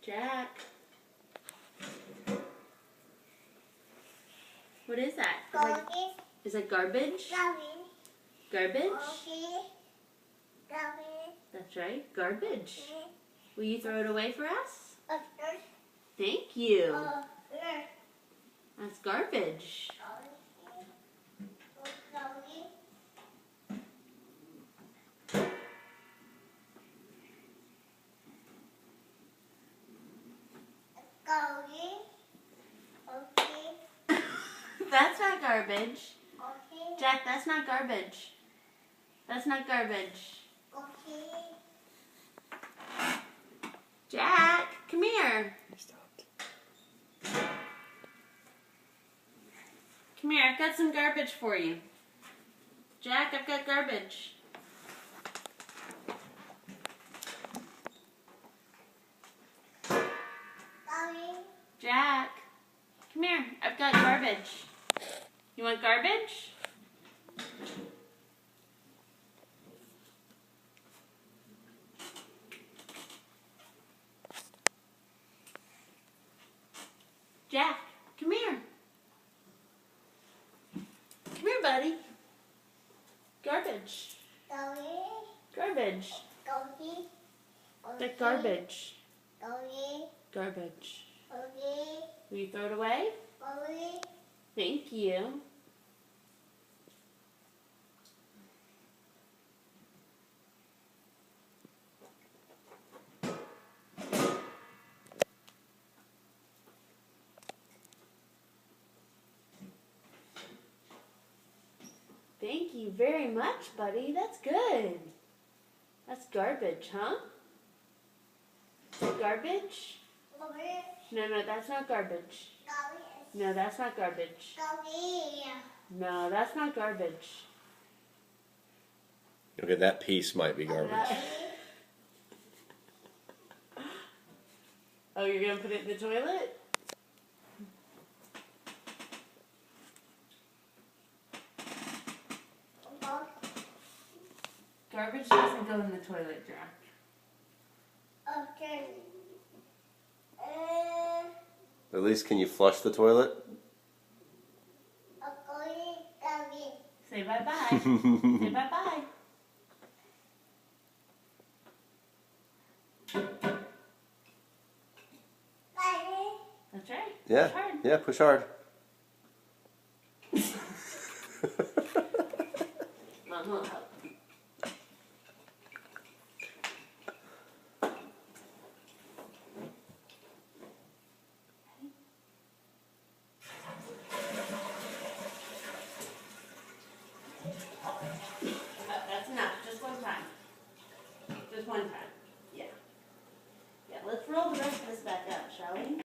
Jack. What is that? Is it garbage? Garbage? That's right, garbage. Will you throw it away for us? Thank you. That's garbage. That's not garbage. Jack, that's not garbage. That's not garbage. Jack, come here. Come here, I've got some garbage for you. Jack, I've got garbage. Jack, come here, I've got garbage. You want garbage? Jack, come here. Come here, buddy. Garbage. Garbage. Like garbage. Garbage. Will you throw it away? Thank you. Thank you very much, buddy. That's good. That's garbage, huh? Is it garbage? No, that's not garbage. No, that's not garbage. No, that's not garbage. Okay, that piece might be garbage. Oh, you're going to put it in the toilet? Garbage doesn't go in the toilet, Jack. At least can you flush the toilet? Say bye-bye. Say bye-bye. That's right. Yeah, Push hard. yeah, push hard. Mom will help. That's enough. Just one time. Just one time. Yeah. Yeah, let's roll the rest of this back up, shall we?